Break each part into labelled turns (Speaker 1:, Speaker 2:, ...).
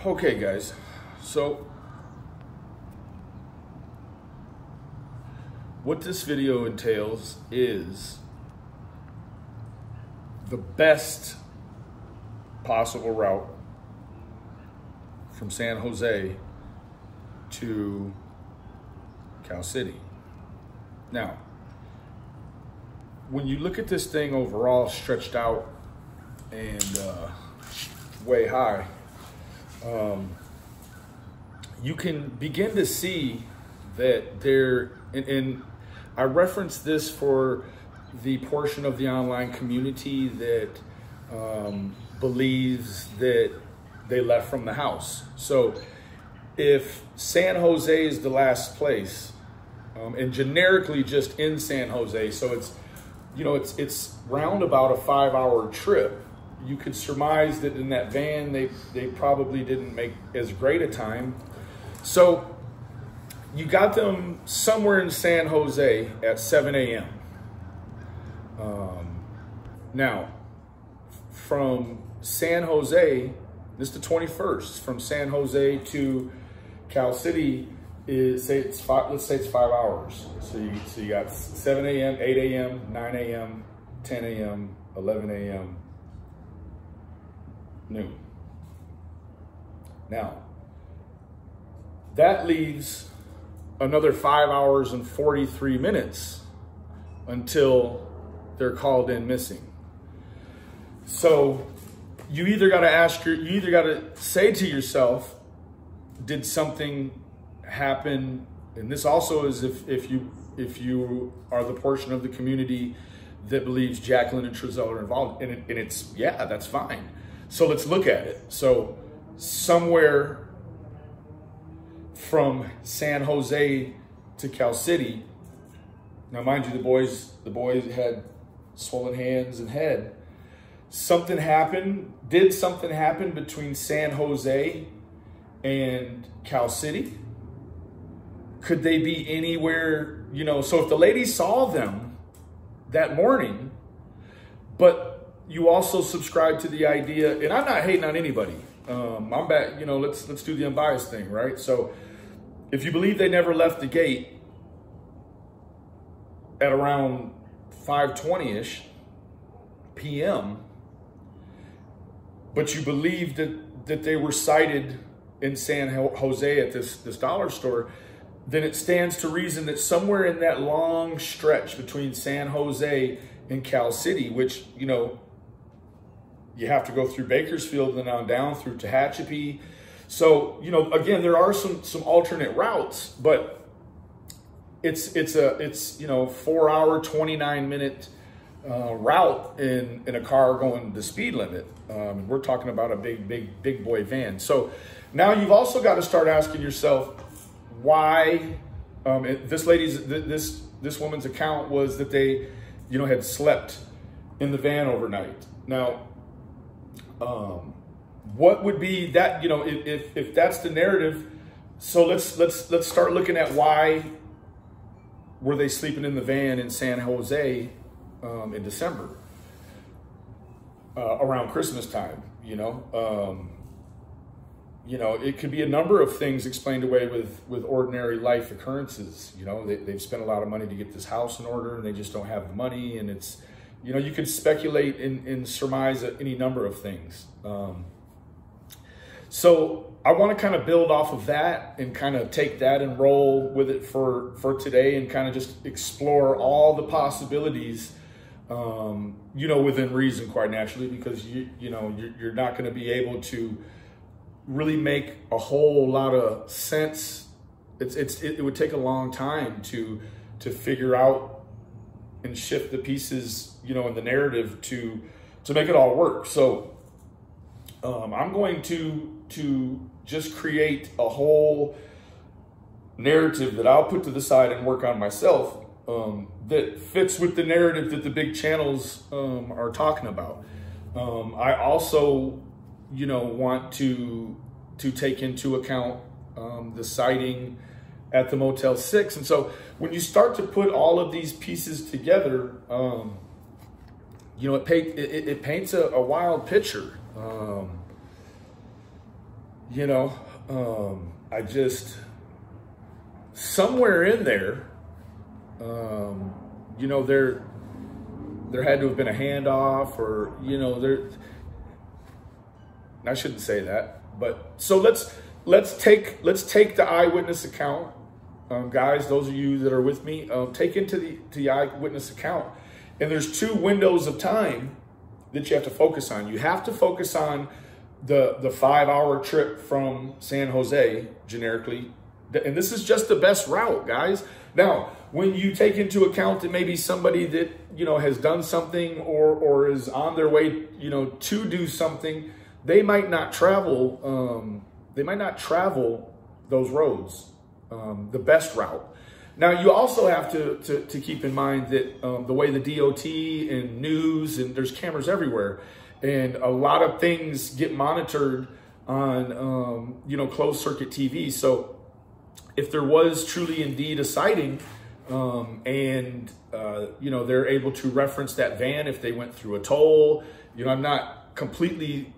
Speaker 1: Okay, guys, so what this video entails is the best possible route from San Jose to Cal City. Now, when you look at this thing overall stretched out and way high, you can begin to see that there, and I reference this for the portion of the online community that believes that they left from the house. So if San Jose is the last place, and generically just in San Jose, so it's, you know, it's round about a 5-hour trip. You could surmise that in that van, they probably didn't make as great a time. So you got them somewhere in San Jose at 7 a.m. Now, from San Jose, this is the 21st, from San Jose to Cal City is, let's say it's 5 hours. So you got 7 a.m., 8 a.m., 9 a.m., 10 a.m., 11 a.m., noon. Now, that leaves another 5 hours and 43 minutes until they're called in missing. So you either got to say to yourself, did something happen? And this also is if you are the portion of the community that believes Jacqueline and Trezell are involved, and it's, yeah, that's fine. So let's look at it. So somewhere from San Jose to Cal City, now mind you, the boys had swollen hands and head. Something happened. Did something happen between San Jose and Cal City? Could they be anywhere, you know? So if the ladies saw them that morning, but you also subscribe to the idea, and I'm not hating on anybody. I'm back, you know, let's do the unbiased thing, right? So if you believe they never left the gate at around 5:20-ish p.m., but you believe that they were sighted in San Jose at this dollar store, then it stands to reason that somewhere in that long stretch between San Jose and Cal City, which, you know, you have to go through Bakersfield and on down through Tehachapi. So, you know, again, there are some alternate routes, but it's you know, 4-hour, 29-minute route in a car going the speed limit. We're talking about a big boy van. So now you've also got to start asking yourself why this woman's account was that they, you know, had slept in the van overnight. Now, what would be that, you know, if that's the narrative? So let's start looking at why were they sleeping in the van in San Jose in December around Christmas time? You know, it could be a number of things explained away with ordinary life occurrences. You know, they've spent a lot of money to get this house in order, and they just don't have the money, and it's, you know, you could speculate and surmise any number of things. So I want to kind of build off of that and kind of take that and roll with it for today, and kind of just explore all the possibilities, you know, within reason, quite naturally, because you're not going to be able to really make a whole lot of sense. It would take a long time to figure out and shift the pieces, you know, in the narrative to make it all work. So I'm going to just create a whole narrative that I'll put to the side and work on myself, that fits with the narrative that the big channels are talking about. I also, you know, want to take into account the sighting at the Motel 6. And so when you start to put all of these pieces together, you know, it paints a wild picture. you know, I just, somewhere in there, you know, there had to have been a handoff, or, you know, I shouldn't say that, but so let's take the eyewitness account, guys. Those of you that are with me, take into the eyewitness account, and there's 2 windows of time that you have to focus on. You have to focus on the 5-hour trip from San Jose, generically, and this is just the best route, guys. Now, when you take into account that maybe somebody that, you know, has done something or is on their way, you know, to do something, they might not travel. They might not travel those roads, the best route. Now, you also have to keep in mind that the way the DOT and news, and there's cameras everywhere, and a lot of things get monitored on, you know, closed circuit TV. So if there was truly indeed a sighting, and, you know, they're able to reference that van if they went through a toll, you know, I'm not completely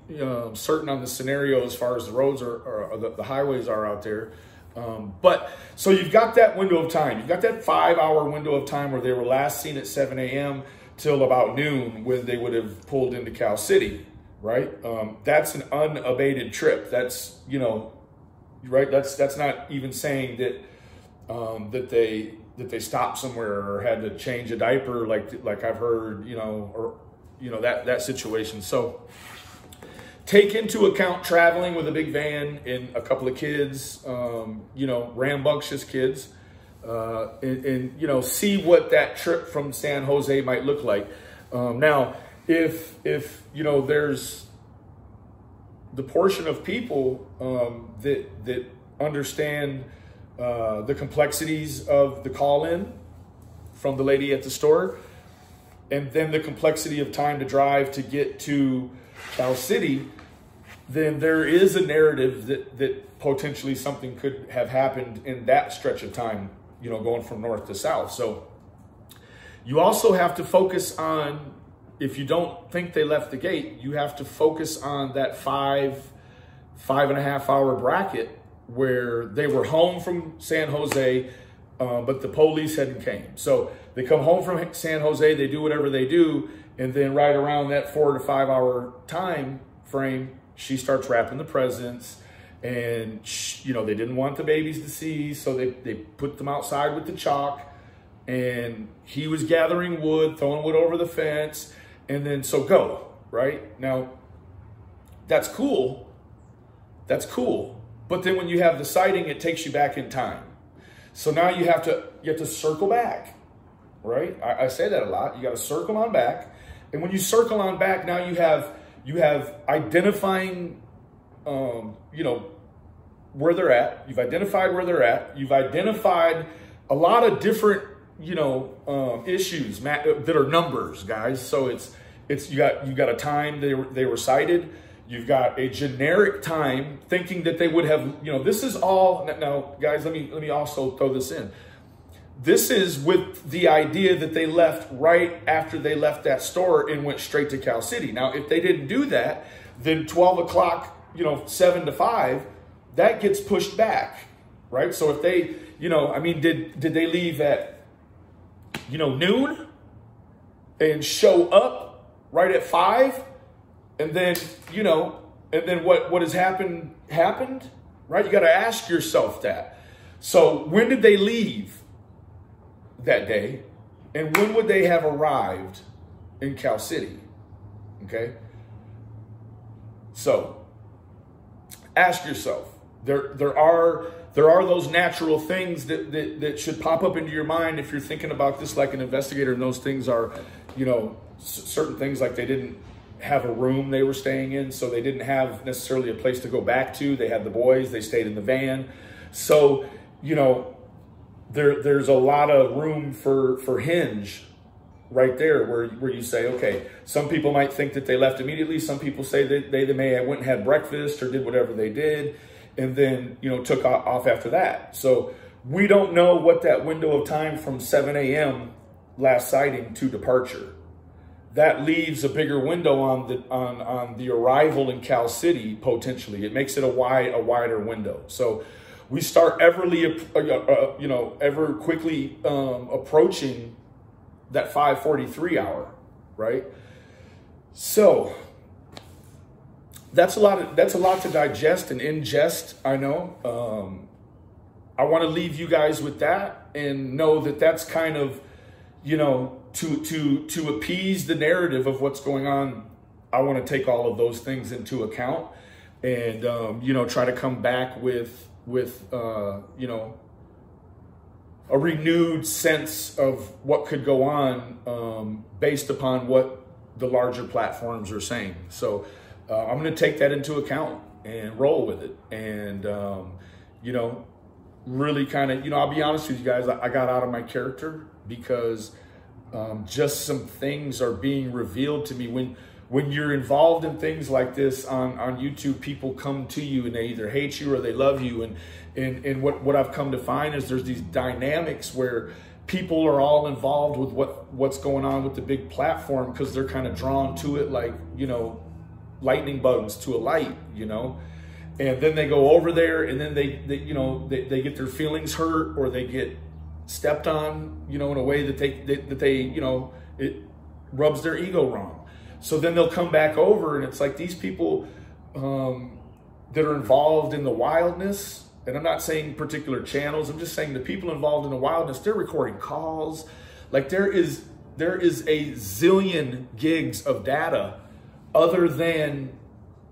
Speaker 1: certain on the scenario as far as the roads or the highways are out there. But so you've got that window of time. You've got that 5-hour window of time where they were last seen at 7 a.m. till about noon, when they would have pulled into Cal City, right? That's an unabated trip. That's, you know, right? That's not even saying that that they stopped somewhere or had to change a diaper, like I've heard, you know, or, you know, that situation. So take into account traveling with a big van and a couple of kids, you know, rambunctious kids, and, you know, see what that trip from San Jose might look like. Now, if, you know, there's the portion of people that understand the complexities of the call-in from the lady at the store, and then the complexity of time to drive to get to Cal City, then there is a narrative that potentially something could have happened in that stretch of time, you know, going from north to south. So you also have to focus on, if you don't think they left the gate, you have to focus on that 5.5 hour bracket where they were home from San Jose, but the police hadn't came. So they come home from San Jose, they do whatever they do, and then right around that 4 to 5 hour time frame, she starts wrapping the presents, and you know, they didn't want the babies to see, so they put them outside with the chalk, and he was gathering wood, throwing wood over the fence, and then so go, right? Now, that's cool. That's cool. But then when you have the sighting, it takes you back in time. So now you have to circle back, right? I say that a lot. You got to circle on back. And when you circle on back, now you have identifying, you know, where they're at. You've identified where they're at. You've identified a lot of different, you know, issues that are numbers, guys. So you got a time they were sighted. You've got a generic time, thinking that they would have, you know, this is all, now guys, let me also throw this in. This is with the idea that they left right after they left that store and went straight to Cal City. Now, if they didn't do that, then 12 o'clock, you know, 7 to 5, that gets pushed back, right? So if they, you know, I mean, did they leave at, you know, noon and show up right at 5? And then, you know, and then what has happened, right? You got to ask yourself that. So when did they leave that day? And when would they have arrived in Cal City? Okay. So ask yourself, there are those natural things that should pop up into your mind if you're thinking about this like an investigator, and those things are, you know, certain things like they didn't have a room they were staying in, so they didn't have necessarily a place to go back to. They had the boys, they stayed in the van. So, you know, there's a lot of room for hinge right there where you say, okay, some people might think that they left immediately. Some people say that they may have went and had breakfast or did whatever they did, and then, you know, took off after that. So we don't know what that window of time from 7 a.m. last sighting to departure. that leaves a bigger window on the arrival in Cal City potentially. It makes it a wider window. So we start ever quickly approaching that 5:43 hour, right? So that's a lot to digest and ingest. I know. I want to leave you guys with that and know that that's kind of, to appease the narrative of what's going on. I want to take all of those things into account and, try to come back with a renewed sense of what could go on based upon what the larger platforms are saying. So I'm going to take that into account and roll with it. And, really kind of, I'll be honest with you guys, I got out of my character because just some things are being revealed to me. When you're involved in things like this on YouTube, people come to you and they either hate you or they love you. And what I've come to find is there's these dynamics where people are all involved with what's going on with the big platform because they're kind of drawn to it like, lightning bugs to a light, and then they go over there and then they get their feelings hurt or they get stepped on, in a way that it rubs their ego wrong. So then they'll come back over and it's like these people that are involved in the wildness, and I'm not saying particular channels, I'm just saying the people involved in the wildness, they're recording calls. Like there is a zillion gigs of data other than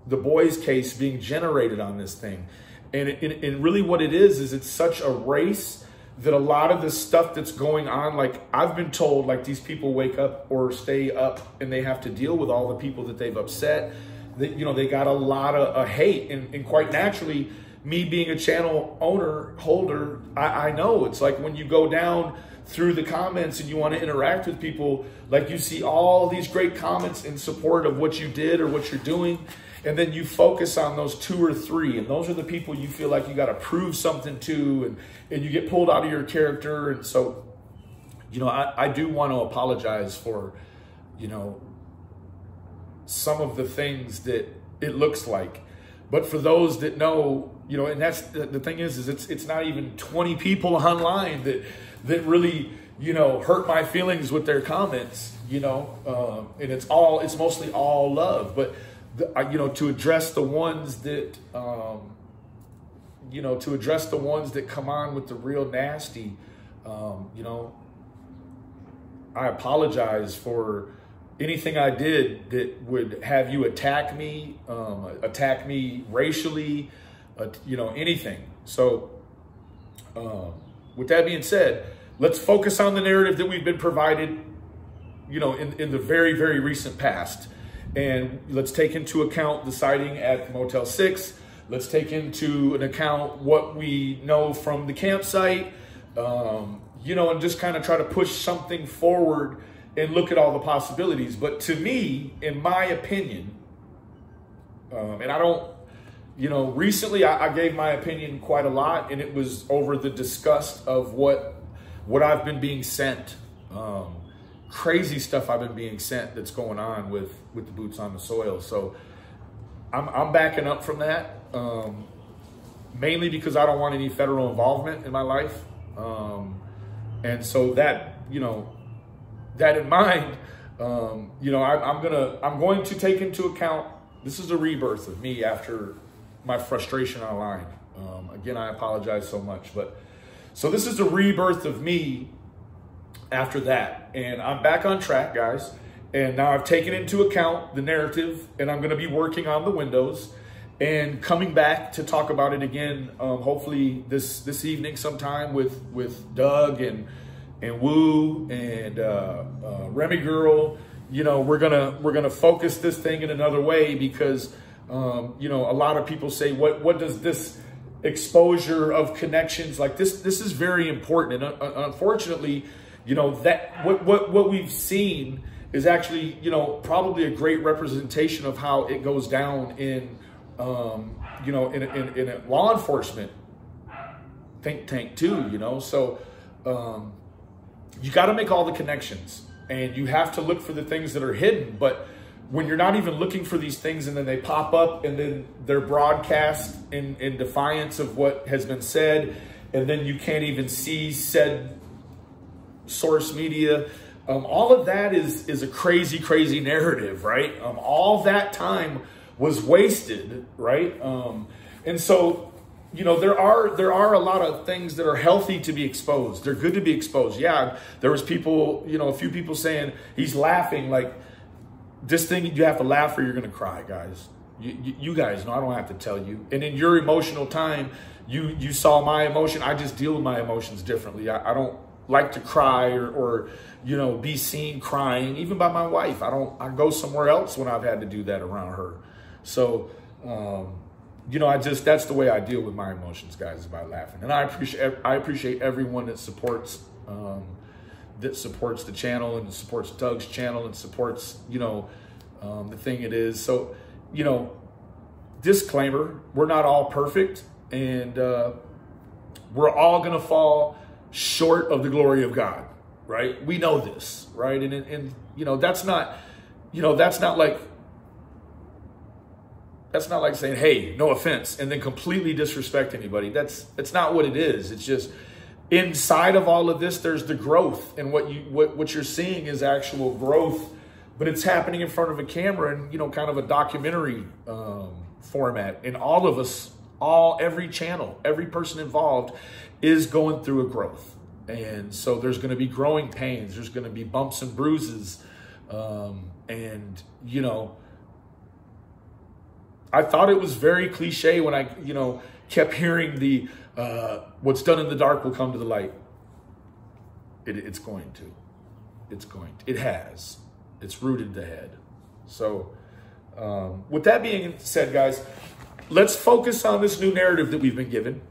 Speaker 1: the boys' case being generated on this thing. And really what it is it's such a race that a lot of the stuff that's going on, like I've been told, like these people wake up or stay up and they have to deal with all the people that they've upset, that, they got a lot of hate. And quite naturally, me being a channel holder, I know it's like when you go down through the comments and you want to interact with people, like you see all these great comments in support of what you did or what you're doing. And then you focus on those 2 or 3, and those are the people you feel like you got to prove something to, and you get pulled out of your character. And so, I do want to apologize for, some of the things that it looks like. But for those that know, and that's the thing is it's not even 20 people online that really, hurt my feelings with their comments, and it's mostly all love. But to address the ones that, come on with the real nasty, I apologize for anything I did that would have you attack me racially, anything. So, with that being said, let's focus on the narrative that we've been provided, in the very, very recent past. And let's take into account the sighting at Motel 6. Let's take into an account what we know from the campsite, and just kind of try to push something forward and look at all the possibilities. But to me, in my opinion, and I don't, recently I gave my opinion quite a lot, and it was over the disgust of what I've been being sent. Crazy stuff I've been being sent that's going on with the boots on the soil. So I'm backing up from that, mainly because I don't want any federal involvement in my life. And so that, that in mind, I'm going to take into account, this is a rebirth of me after my frustration online. Again, I apologize so much, so this is a rebirth of me after that. And I'm back on track, guys. And now I've taken into account the narrative, and I'm going to be working on the windows and coming back to talk about it again. Hopefully this evening sometime with Doug and Woo and Remy Girl. We're gonna focus this thing in another way because a lot of people say, what does this exposure of connections like this is very important. And unfortunately, that what we've seen is actually, probably a great representation of how it goes down in in a law enforcement think tank too, So you got to make all the connections. and you have to look for the things that are hidden. But when you're not even looking for these things and then they pop up and then they're broadcast in defiance of what has been said, and then you can't even see said source media, all of that is a crazy, crazy narrative, right? All that time was wasted, right? And so, you know, there are a lot of things that are healthy to be exposed. They're good to be exposed. Yeah, there was people, you know, a few people saying he's laughing. Like, this thing, you have to laugh or you're going to cry, guys. You guys know, I don't have to tell you. And in your emotional time, you saw my emotion. I just deal with my emotions differently. I don't like to cry or you know, be seen crying, even by my wife. I go somewhere else when I've had to do that around her. So, you know, that's the way I deal with my emotions, guys, is by laughing. And I appreciate everyone that supports the channel and supports Doug's channel and supports, you know, the thing it is. So, you know, disclaimer, we're not all perfect, and we're all going to fall short of the glory of God, right? We know this, right? And you know, that's not like saying, hey, no offense, and then completely disrespect anybody. That's not what it is. It's just inside of all of this, there's the growth, and what you're seeing is actual growth, but it's happening in front of a camera and, you know, kind of a documentary format. And all of us, every channel, every person involved is going through a growth. And so there's going to be growing pains. There's going to be bumps and bruises. And, you know, I thought it was very cliche when I, you know, kept hearing the, what's done in the dark will come to the light. It's going to. It has. It's rooted the head. So with that being said, guys, let's focus on this new narrative that we've been given.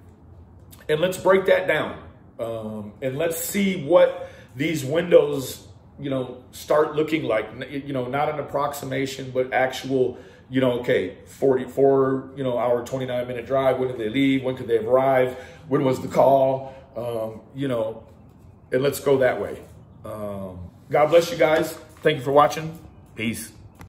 Speaker 1: And let's break that down. And let's see what these windows, you know, start looking like. You know, not an approximation, but actual, you know, okay, 44, you know, hour, 29-minute drive. When did they leave? When could they have arrived? When was the call? You know, and let's go that way. God bless you guys. Thank you for watching. Peace.